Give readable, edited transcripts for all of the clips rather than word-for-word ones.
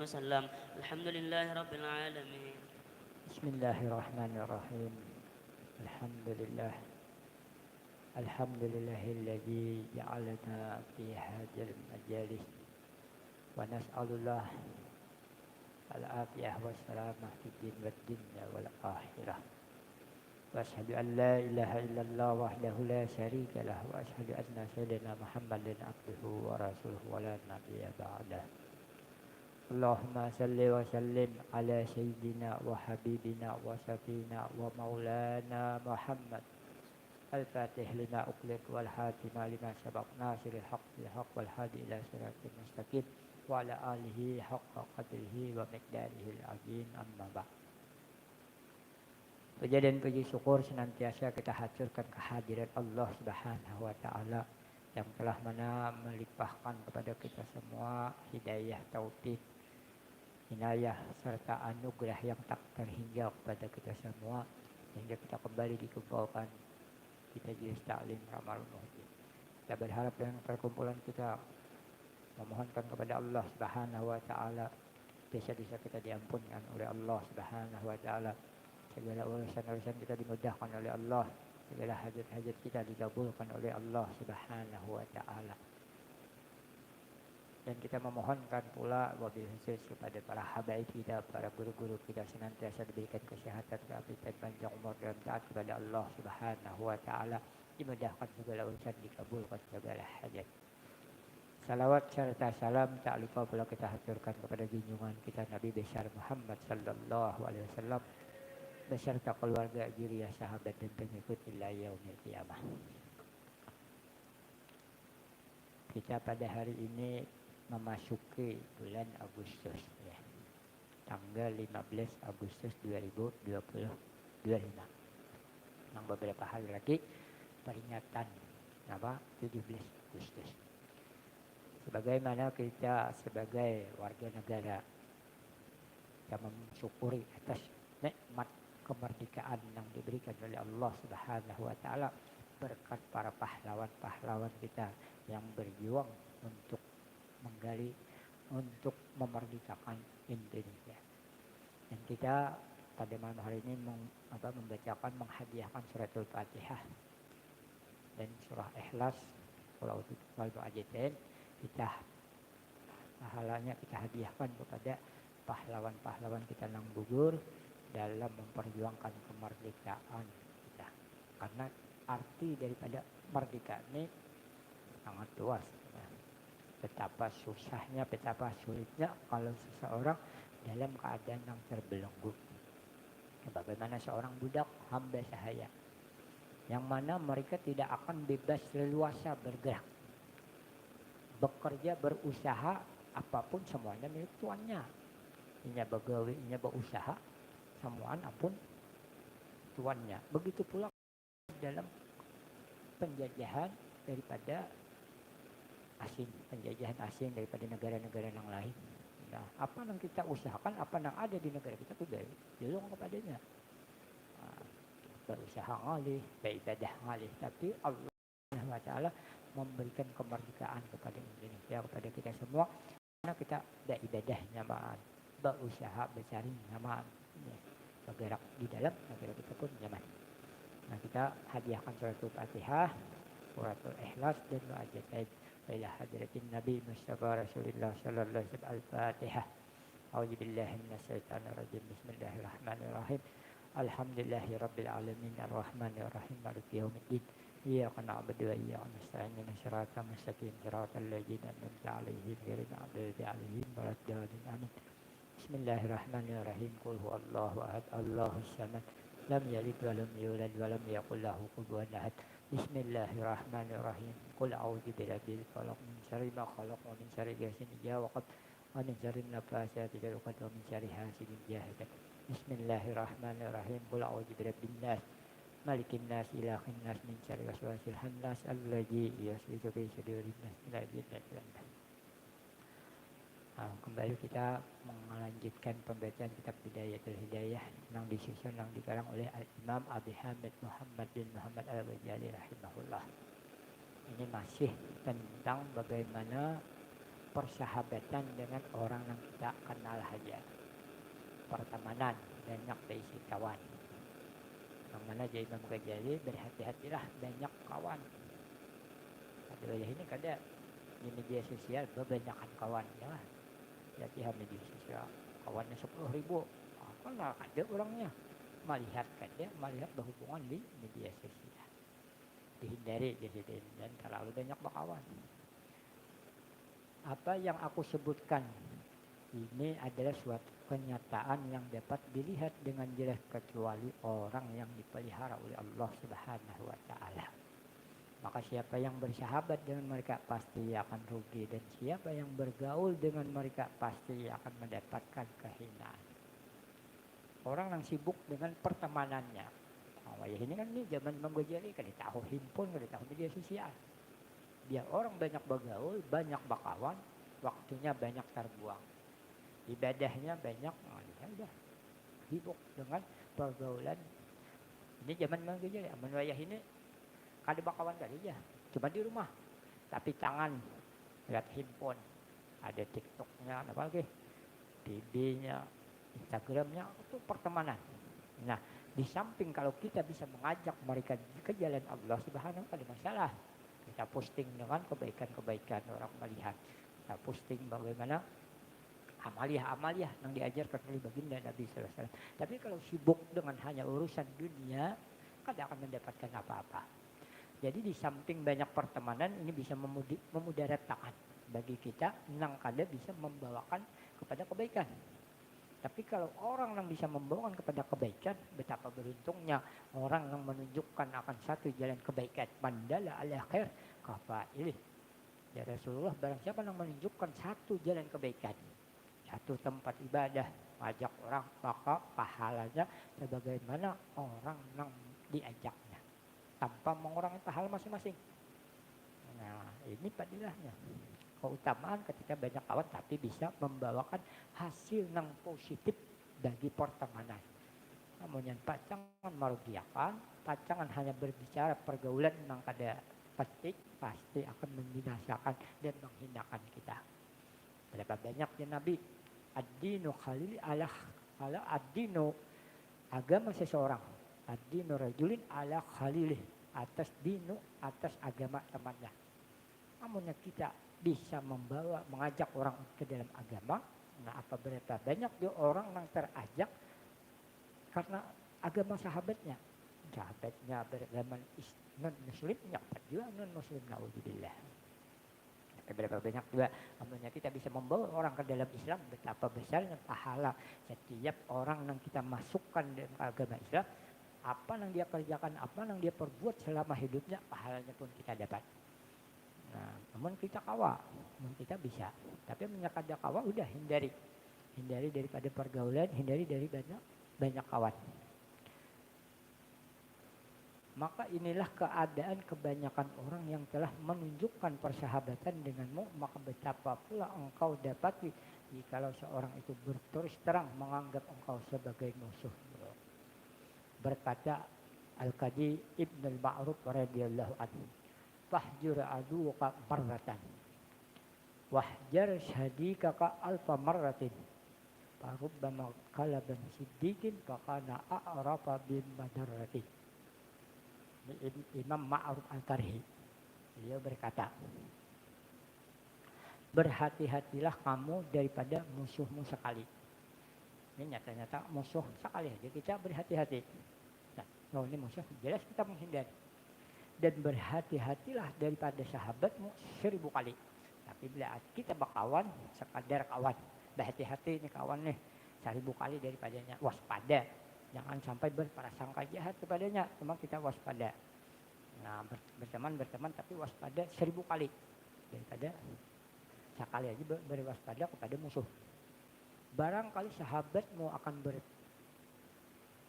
وسلم. الحمد لله رب العالمين. Bismillahirrahmanirrahim. Alhamdulillah. Alhamdulillahilladzi ja'alana fi hadzal majalis wa nas'alullah al-afiyah wassalamah fid din wad dunya wal akhirah. Wa asyhadu an la ilaha illallah wahdahu la syarika lah wa asyhadu anna sayyidina Muhammadan abduhu wa rasuluhu wa la nabiyya ba'dah. Allahumma salli wa sallim ala sayyidina wa habibina wa safina wa maulana Muhammad al-fatih lima uqliq wal hatima lima sabaq nasiril haq bil haq wal hadi ila siratil mustaqim wa ala alihi haqqa qadrihi wa miqdarihil azim amma ba'd. Puja dan puji syukur senantiasa kita haturkan kehadiran Allah Subhanahu wa taala yang telah melimpahkan kepada kita semua hidayah taufik, inayah serta anugerah yang tak terhingga kepada kita semua sehingga kita kembali dikumpulkan kita jelis taklim Ramadhan Muhyiddin. Kita berharap dengan perkumpulan kita memohonkan kepada Allah Subhanahu wa taala dosa-dosa kita diampunkan oleh Allah Subhanahu wa taala, segala urusan-urusan kita dimudahkan oleh Allah, segala hajat-hajat kita dikabulkan oleh Allah Subhanahu wa taala. Dan kita memohonkan pula wabil khusus kepada para habaib kita, para guru-guru kita senantiasa diberikan kesehatan, keafiatan, panjang umur dan taat kepada Allah Subhanahu wa taala, dimudahkan segala urusan, dikabulkan segala hajat. Salawat serta salam tak lupa pula kita haturkan kepada junjungan kita Nabi besar Muhammad sallallahu alaihi wasallam beserta keluarga, zuriyah, sahabat dan pengikut ila yaumil qiyamah. Kita pada hari ini memasuki bulan Agustus ya. Tanggal 15 Agustus 2025. Yang beberapa hari lagi peringatan 17 Agustus. Sebagaimana kita sebagai warga negara kita mensyukuri atas nikmat kemerdekaan yang diberikan oleh Allah Subhanahu wa taala berkat para pahlawan-pahlawan kita yang berjuang untuk menggali, untuk memerdekakan Indonesia. Dan kita pada malam hari ini membacakan, menghadiahkan suratul Fatihah dan surah Ikhlas, Qul wal mu'ajidin. Kita pahalanya kita hadiahkan kepada pahlawan-pahlawan kita yang gugur dalam memperjuangkan kemerdekaan kita. Karena arti daripada merdeka ini sangat luas. Betapa susahnya, betapa sulitnya kalau seseorang dalam keadaan yang terbelenggu. Bagaimana seorang budak hamba sahaya yang mana mereka tidak akan bebas leluasa bergerak, bekerja, berusaha, apapun semuanya milik tuannya. Inya begawe, inya berusaha, semuaan apun tuannya. Begitu pula dalam penjajahan daripada asing, penjajahan asing daripada negara-negara yang lain. Nah, apa yang kita usahakan, apa yang ada di negara kita itu tolong kepadanya. Berusaha ngalih, beribadah ngalih, tapi Allah SWT memberikan kemerdekaan kepada Indonesia, kepada kita semua. Karena kita beribadah nyaman, berusaha bercari nyaman, ya, bergerak di dalam negara kita pun nyaman. Nah, kita hadiahkan suratul Fatihah, suratul Ikhlas dan mu'ajjid ila hadratin Nabi Mustafa Rasulullah sallallahu alaihi wasallam. Al-Fatihah. A'udzu billahi minasyaitonir rajim. Bismillahirrahmanirrahim. Alhamdulillahi rabbil alamin arrahmanir rahim maliki yaumiddin. Iyyaka na'budu wa iyyaka nasta'in ihdinas siratal mustaqim siratal ladzina an'amta 'alaihim ghairil maghdubi 'alaihim waladdallin. Amin. Bismillahirrahmanirrahim. Qul huwallahu ahad, Allahus samad. Lam yalid wa lam yulad wa lam yakul lahu kufuwan ahad. Bismillahirrahmanirrahim. Qul a'udzu birabbil falaq min syarri ma khalaq wa min syarri ghasiqin idza waqab wa min syarri nafasati fil 'uqad wa min syarri hasidin idza hasad. Bismillahirrahmanirrahim. Qul a'udzu birabbin nas malikin nas ilahin nas min syarri waswasil khannas alladzi yuwaswisu fi sudurin nas min syarri. Kembali kita melanjutkan pembacaan kitab Bidayatul Hidayah yang disusun, yang dikarang oleh Imam Abi Hamid Muhammad bin Muhammad Al-Ghazali rahimahullah. Ini masih tentang bagaimana persahabatan dengan orang yang kita kenal saja. Pertemanan, banyak berisi kawan. Yang mana jadi Imam Ghazali, berhati-hatilah banyak kawan. Pada ini kada di media sosial kebanyakan kawan ya. Jadi media sosial kawannya 10.000. Apa nggak ada orangnya. Melihat berhubungan di media sosial. Dihindari dan terlalu banyak berkawan. Apa yang aku sebutkan ini adalah suatu kenyataan yang dapat dilihat dengan jelas kecuali orang yang dipelihara oleh Allah Subhanahu wa taala. Maka siapa yang bersahabat dengan mereka pasti akan rugi, dan siapa yang bergaul dengan mereka pasti akan mendapatkan kehinaan. Orang yang sibuk dengan pertemanannya. Ya ini kan nih zaman Imam Ghazali, kada tahu himpun, kada tahu media sosial. Biar orang banyak bergaul, banyak berkawan, waktunya banyak terbuang. Ibadahnya banyak, ya udah sibuk dengan pergaulan. Ini zaman Imam Ghazali, Aman Wayah ini kada berkawan kali aja, cuma di rumah. Tapi tangan lihat himpun, ada TikToknya, apa lagi, TB-nya, Instagramnya, itu pertemanan. Nah, di samping kalau kita bisa mengajak mereka ke jalan Allah Subhanahu wa taala, masalah. Kita posting dengan kebaikan-kebaikan, orang melihat. Kita posting bagaimana amaliah-amaliah yang diajarkan oleh baginda Nabi sallallahu alaihi wasallam. Tapi kalau sibuk dengan hanya urusan dunia, kada akan mendapatkan apa-apa. Jadi di samping banyak pertemanan, ini bisa memudaratkan bagi kita yang kada bisa membawakan kepada kebaikan. Tapi kalau orang yang bisa membawakan kepada kebaikan, betapa beruntungnya orang yang menunjukkan akan satu jalan kebaikan. Mandala ala khair kafa'ilih. Ya Rasulullah, barang siapa yang menunjukkan satu jalan kebaikan, satu tempat ibadah, ajak orang, maka pahalanya sebagaimana orang yang diajaknya, tanpa mengurangi pahala masing-masing. Nah, ini padilahnya. Keutamaan ketika banyak kawan tapi bisa membawakan hasil yang positif bagi pertemanan. Namun yang pacangan merugiakan, pacangan hanya berbicara pergaulan yang kada penting, pasti akan membinasakan dan menghinakan kita. Berapa banyak ya Nabi, ad-dinu khalili ala ad-dinu, agama seseorang, ad-dinu rajulin ala khalilih, atas dinu, atas agama temannya. Namun kita bisa mengajak orang ke dalam agama. Nah, apa berapa banyak dia orang yang terajak karena agama sahabatnya beragama non-muslimnya, juga non-muslim, naudzubillah. Berapa banyak juga namanya kita bisa membawa orang ke dalam Islam, betapa besarnya pahala setiap orang yang kita masukkan dalam agama Islam. Apa yang dia kerjakan, apa yang dia perbuat selama hidupnya, pahalanya pun kita dapat. Nah, namun kita kawa, namun kita bisa. Tapi menyakada kawa, udah hindari daripada pergaulan, hindari dari banyak kawan. Maka inilah keadaan kebanyakan orang yang telah menunjukkan persahabatan denganmu, maka betapa pula engkau dapati jikalau seorang itu berterus terang menganggap engkau sebagai musuh. Berkata Al-Qadi Ibn al-Ma'ruf radhiyallahu anhu, fahjur aduka marratan wahjar syadikaka alfa marratin farubbama kalaban siddiqin fakana a'rafa bin madarrati. Imam Ma'ruf Al-Karhi, beliau berkata, berhati-hatilah kamu daripada musuhmu sekali. Ini nyata-nyata musuh sekali aja kita berhati-hati. Nah, ini musuh, jelas kita menghindari. Dan berhati-hatilah daripada sahabatmu 1000 kali. Tapi bila kita berkawan, sekadar kawan, berhati-hati nih kawan nih, 1000 kali daripadanya, waspada. Jangan sampai berprasangka jahat kepadanya, cuma kita waspada. Nah, berteman tapi waspada 1000 kali. Daripada sekali aja berwaspada kepada musuh. Barangkali sahabatmu akan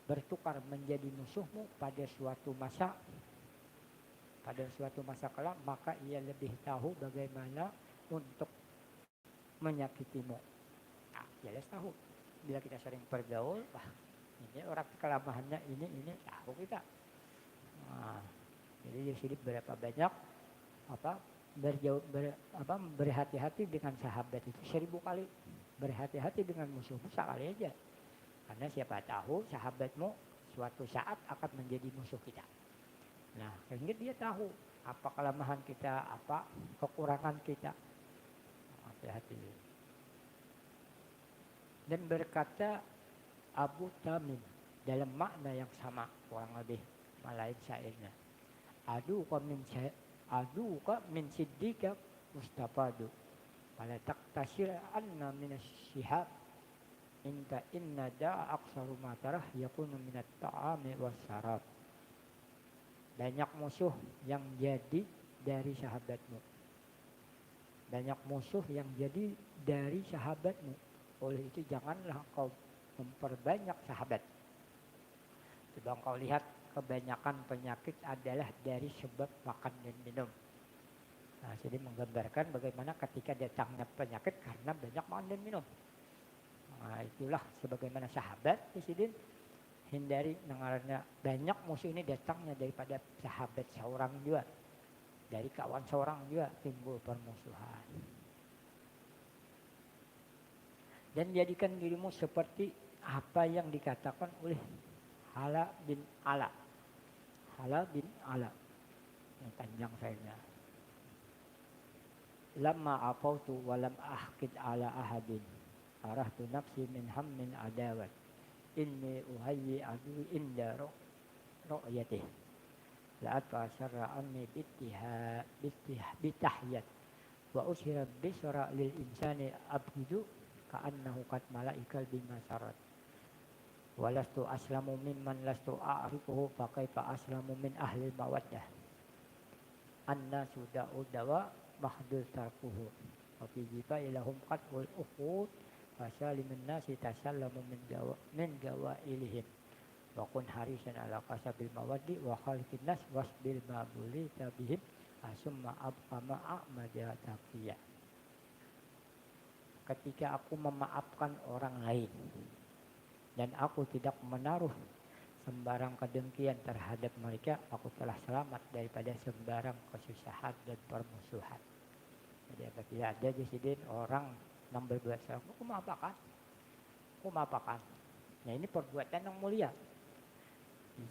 bertukar menjadi musuhmu pada suatu masa kelak, maka ia lebih tahu bagaimana untuk menyakitimu. Nah, jelas tahu. Bila kita sering bergaul, wah, ini orang kelemahannya ini tahu kita. Nah, jadi di sini berapa banyak berhati-hati dengan sahabat itu 1000 kali. Berhati-hati dengan musuhmu sekali aja. Karena siapa tahu sahabatmu suatu saat akan menjadi musuh kita. Nah, sehingga dia tahu apa kelemahan kita, apa kekurangan kita. Hati-hati. Dan berkata Abu Tamim dalam makna yang sama kurang lebih malain syairnya. Aduka min siddika mustafadu. Fala taktasir anna minas syihab. Inna da'a aksaru matarah yakunu minat ta'ami wassarab. Banyak musuh yang jadi dari sahabatmu. Banyak musuh yang jadi dari sahabatmu. Oleh itu janganlah kau memperbanyak sahabat. Coba kau lihat kebanyakan penyakit adalah dari sebab makan dan minum. Nah, jadi menggambarkan bagaimana ketika datangnya penyakit karena banyak makan dan minum. Nah, itulah sebagaimana sahabat Presiden hindari dengarnya banyak musuh ini datangnya daripada sahabat seorang juga. Dari kawan seorang juga timbul permusuhan. Dan jadikan dirimu seperti apa yang dikatakan oleh Hala bin Ala. Hala bin Ala. Ini panjang sayanya. Lamma afautu walam ahkid ala ahadin. Arahtu nafsi min hammin adawat. Inni uhayyi adu inda ru'yatih. La'at fa'asyarra anni bitahiyat. Wa usyira bisra lil insani abhidu ka'annahu qad malaikal bima syarat. Walastu aslamu mimman lastu a'rifuhu faqaifa aslamu min ahli mawaddah. Anna suda'u dawa mahdul tarkuhu. Wa fi jifa ilahum qatwul ukhud. Fasalimin nasi tasallamu min gawa ilihim. Wa kun harisan ala qasabil mawaddi wa khaliqin nas wasbil mabuli tabihim. Asumma abqama a'madya taqiyah. Ketika aku memaafkan orang lain dan aku tidak menaruh sembarang kedengkian terhadap mereka, aku telah selamat daripada sembarang kesusahan dan permusuhan. Jadi apabila ada disini orang yang berbuat salah, aku maafakan. Nah, ini perbuatan yang mulia. Di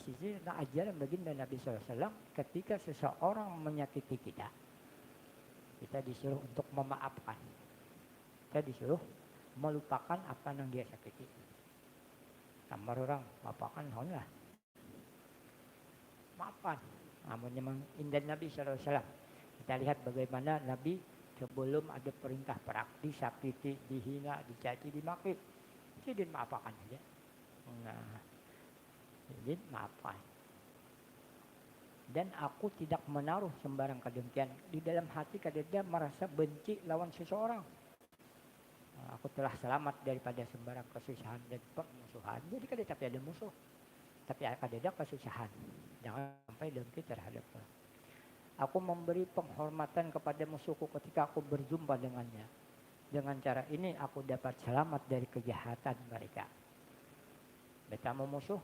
sisi ajaran baginda Nabi SAW, ketika seseorang menyakiti kita disuruh untuk memaafkan. Kita disuruh melupakan apa yang dia sakiti. Sama orang, maafkan, lah. Maafkan. Namun memang indah Nabi SAW. Kita lihat bagaimana Nabi sebelum ada perintah perang, disakiti, dihina, dicaci, dimaki. Jadi maafkan aja. Nah, jadi maafkan. Dan aku tidak menaruh sembarang kedengkian di dalam hati kadang dia merasa benci lawan seseorang. Aku telah selamat daripada sembarang kesusahan dan permusuhan. Jadi kadang tapi ada musuh, tapi ada kesusahan. Jangan sampai dengki terhadap orang. Aku memberi penghormatan kepada musuhku ketika aku berjumpa dengannya. Dengan cara ini aku dapat selamat dari kejahatan mereka. Bertemu musuh,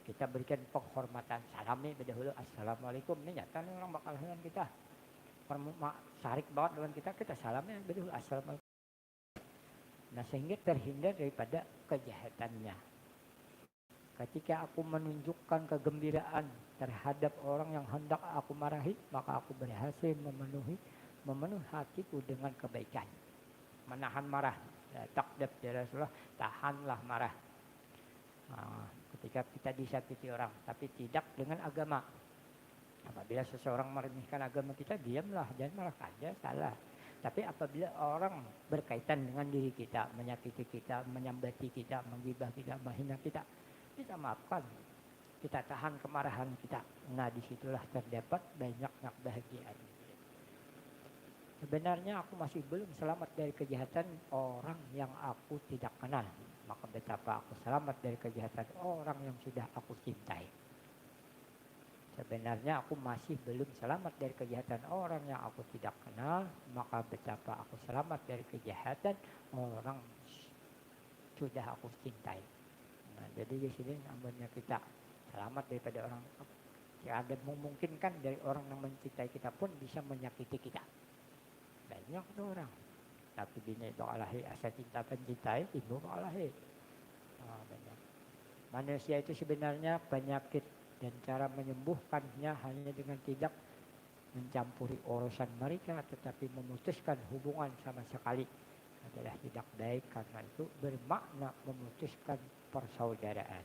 kita berikan penghormatan. Salami dahulu, assalamualaikum. Ini nyata nih orang bakal dengan kita. Sarik banget dengan kita salami dahulu, assalamualaikum. Nah, sehingga terhindar daripada kejahatannya. Ketika aku menunjukkan kegembiraan terhadap orang yang hendak aku marahi, maka aku berhasil memenuhi hatiku dengan kebaikan. Menahan marah. Takdab ya Rasulullah, tahanlah marah. Nah, ketika kita disakiti orang, tapi tidak dengan agama. Apabila seseorang meremehkan agama kita, diamlah, jangan marah aja, salah. Tapi apabila orang berkaitan dengan diri kita, menyakiti kita, menyambati kita, menggibah kita, menghina kita, kita maafkan. Kita tahan kemarahan kita. Nah, disitulah terdapat banyaknya kebahagiaan. Sebenarnya aku masih belum selamat dari kejahatan orang yang aku tidak kenal. Maka betapa aku selamat dari kejahatan orang yang sudah aku cintai. Sebenarnya aku masih belum selamat dari kejahatan orang yang aku tidak kenal. Maka betapa aku selamat dari kejahatan orang sudah aku cintai. Nah, jadi di sini namanya kita selamat daripada orang Ada memungkinkan dari orang yang mencintai kita pun bisa menyakiti kita. Banyak tuh orang. Tapi bina itu alahi asa cinta pencintai ibu alahi. Banyak. Manusia itu sebenarnya penyakit dan cara menyembuhkannya hanya dengan tidak mencampuri urusan mereka, tetapi memutuskan hubungan sama sekali adalah tidak baik, karena itu bermakna memutuskan persaudaraan.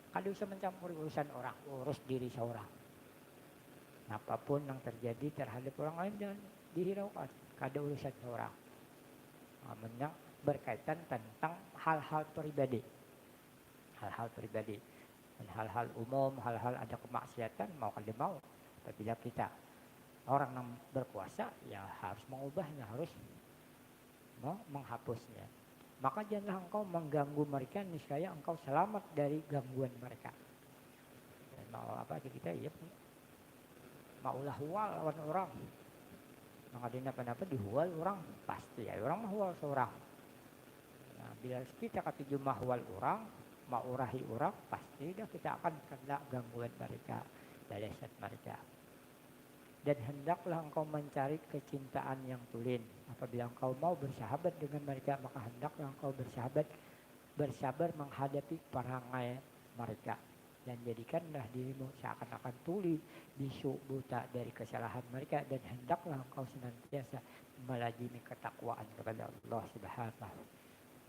Kalau bisa mencampuri urusan orang, urus diri seorang. Apapun yang terjadi terhadap orang lain jangan dihiraukan. Kada urusan seorang. Yang berkaitan tentang hal-hal pribadi. Hal-hal pribadi. Dan hal-hal umum, hal-hal ada kemaksiatan, mau kada mau. Apabila kita orang yang berkuasa, ya harus mengubahnya, harus menghapusnya. Maka janganlah engkau mengganggu mereka, niscaya engkau selamat dari gangguan mereka. Dan mau apa aja kita, ya maulah huwal lawan orang. Maka dia apa-apa dihuwal orang, pasti ya orang mahuwal seorang. Nah, bila kita kata mahwal orang, mau urahi orang, pasti dah kita akan kena gangguan mereka, balasan mereka. Dan hendaklah engkau mencari kecintaan yang tulen. Apabila engkau mau bersahabat dengan mereka, maka hendaklah engkau bersabar menghadapi perangai mereka. Dan jadikanlah dirimu seakan-akan tuli, bisu, buta dari kesalahan mereka. Dan hendaklah engkau senantiasa melazimi ketakwaan kepada Allah Subhanahu.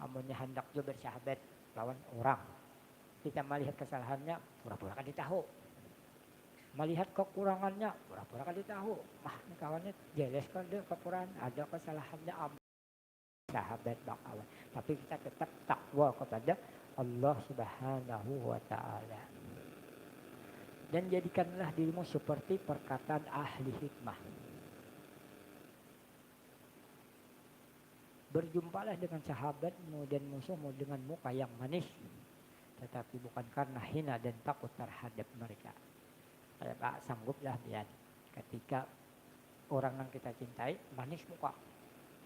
Amunnya hendak juga bersahabat lawan orang, kita melihat kesalahannya, pura-pura kan ditahu. Melihat kekurangannya, pura-pura kan ditahu. Ini kawannya jelas kan dia kekurangan, ada kesalahannya, sahabat bakawan. Tapi kita tetap takwa kepada Allah Subhanahu wa ta'ala. Dan jadikanlah dirimu seperti perkataan ahli hikmah. Berjumpalah dengan sahabatmu dan musuhmu dengan muka yang manis, tetapi bukan karena hina dan takut terhadap mereka. Pak sangguplah biar ketika orang yang kita cintai manis muka,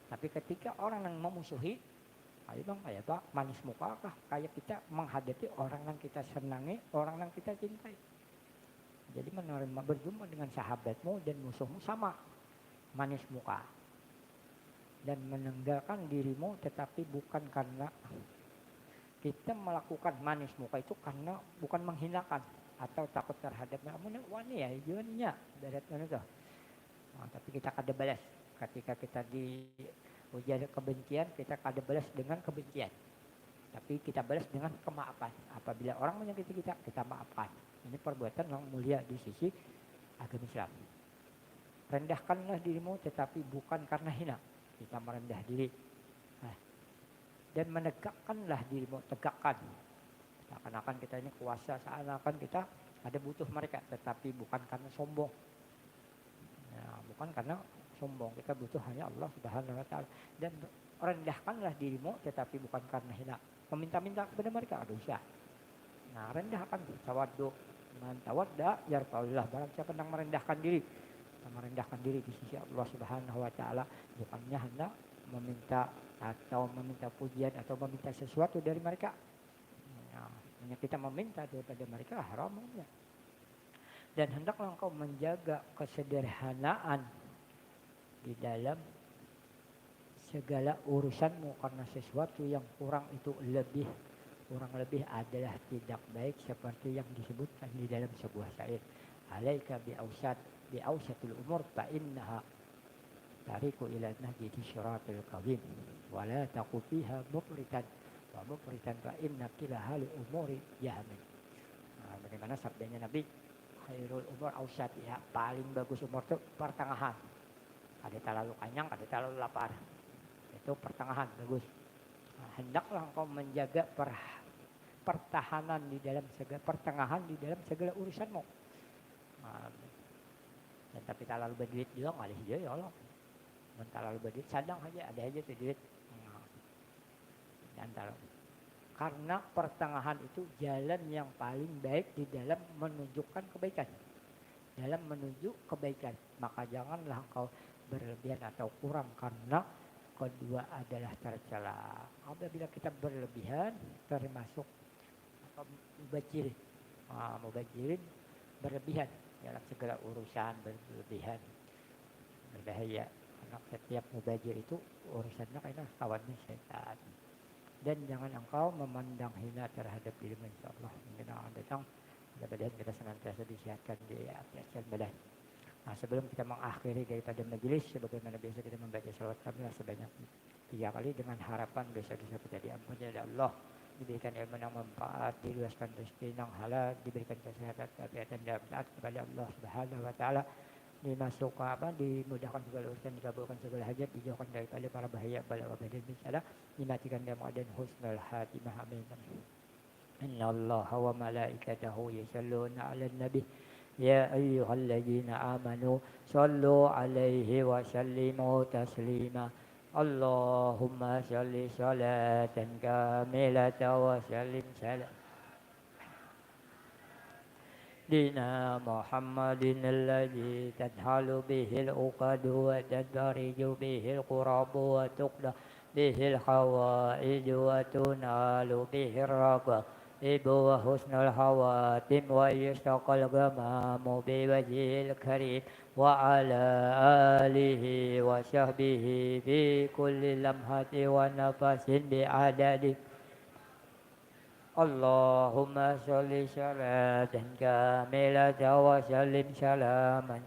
tapi ketika orang yang memusuhi, ayo bang, kayak Pak manis muka kah? Kayak kita menghadapi orang yang kita senangi, orang yang kita cintai. Jadi menerima berjumpa dengan sahabatmu dan musuhmu sama manis muka, dan meninggalkan dirimu, tetapi bukan karena kita melakukan manis muka itu karena bukan menghinakan atau takut terhadap wani ya hijaunya berat mana tuh. Tapi kita kada balas ketika kita di ujar kebencian, kita kada balas dengan kebencian, tapi kita balas dengan kemaafan. Apabila orang menyakiti kita, kita maafkan. Ini perbuatan yang mulia di sisi agama Islam. Rendahkanlah dirimu, tetapi bukan karena hina, kita merendah diri. Dan menegakkanlah dirimu, tegakkan. Seakan-akan kita ini kuasa, seakan-akan kita ada butuh mereka, tetapi bukan karena sombong. Bukan karena sombong, kita butuh hanya Allah Subhanahu wa ta'ala. Dan rendahkanlah dirimu, tetapi bukan karena hina, meminta-minta kepada mereka, ada usaha. Rendahkan, tawaddu, man tawadda yarfa'ullah. Barang siapa yang merendahkan diri di sisi Allah Subhanahu wa ta'ala, bukannya hendak meminta atau meminta pujian atau meminta sesuatu dari mereka. Kita meminta daripada mereka haramnya. Dan hendaklah engkau menjaga kesederhanaan di dalam segala urusanmu, karena sesuatu yang kurang itu kurang lebih adalah tidak baik, seperti yang disebutkan di dalam sebuah syair. Alaika bi'ausatul umur fa innaha tariku ila nahjati syiratil qawim wa la taqu fiha mufritan wa mufritan fa inna kila hal umuri yahmin. Bagaimana sabdanya Nabi, khairul umur ausatiha, paling bagus umur itu pertengahan. Ada terlalu kenyang, ada terlalu lapar. Itu pertengahan bagus. Hendaklah engkau menjaga pertahanan di dalam pertengahan di dalam segala urusanmu. Dan tapi terlalu berduit juga ngalih aja ya Allah. Terlalu berduit sadang aja, ada aja tuh duit. Karena pertengahan itu jalan yang paling baik di dalam menunjukkan kebaikan, dalam menuju kebaikan. Maka janganlah engkau berlebihan atau kurang, karena kedua adalah tercela. Apabila kita berlebihan termasuk mubajirin, berlebihan dalam segala urusan, berlebihan, berbahaya. Karena setiap mubazir itu urusannya kayaknya kawannya setan. Dan jangan engkau memandang hina terhadap dirimu, insyaallah. Mungkin akan datang mudah-mudahan kita senantiasa disihatkan di atas badan. Nah, sebelum kita mengakhiri daripada majelis, sebagaimana biasa kita membaca salawat kami sebanyak 3 kali dengan harapan dosa-dosa kita diampuni oleh Allah, diberikan ilmu yang manfaat, diluaskan rezeki yang halal, diberikan kesehatan, kegiatan dalam taat kepada Allah Subhanahu wa taala, dimudahkan segala urusan, dikabulkan segala hajat, dijauhkan daripada para bahaya, bala wabah dan bencana, dimatikan dalam keadaan husnul khatimah. Amin. Inna Allah wa malaikatahu yusalluna 'alan nabi ya ayyuhalladzina amanu sallu 'alaihi wa sallimu taslima. Allahumma shalli shalatan kamilatan wa sallim salam dina Muhammadin alladhi tadhalu bihil uqadu wa tadariju bihil qurabu wa tuqda bihil hawaiju wa tunalu bihil raga ibu wa husnul hawatim wa yustaqal gamamu biwajhil karim wa ala alihi wa sahbihi fi kulli lamhati wa nafasin bi'adadi. Allahumma sholli sholatan kamilatan wa sallim salaman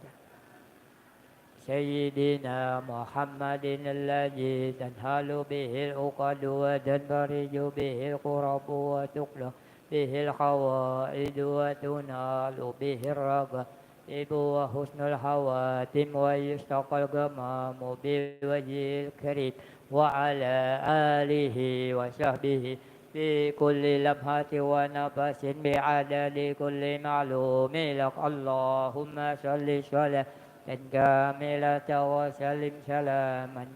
Sayyidina Muhammadin alladhi tanhalu bihil uqadu wa tanfariju bihil qurabu wa tuqla bihil khawaidu wa tunalu bihil raga ibu wa husnul hawatim wa yustaqal gamamu biwajhil karim wa ala alihi wa sahbihi fi kulli lamhati wa nafasin bi'adadi kulli ma'lumi lak. Allahumma sholli sholatan kamilatan wa sallim salaman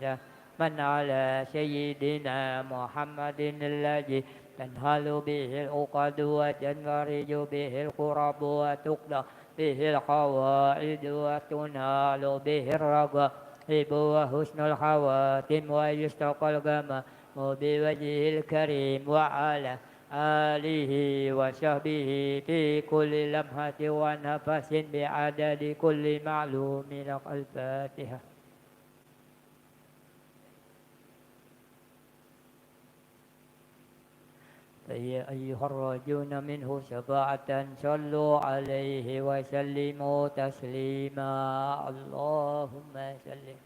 man ala sayyidina Muhammadin alladhi tanhalu bihil uqadu wa tanfariju bihil qurabu wa tuqda bihil khawaidu wa tunalu bihil raga ibu wa husnul khawatim wa yustaqal gama biwajhil karim wa ala alihi wa sahbihi fi kulli lamhati wa nafasin bi'adadi kulli ma'lumin. Al-Fatihah. فيا أيها الراجون منه شفاعة صلوا عليه وسلموا تسليما. اللهم سلم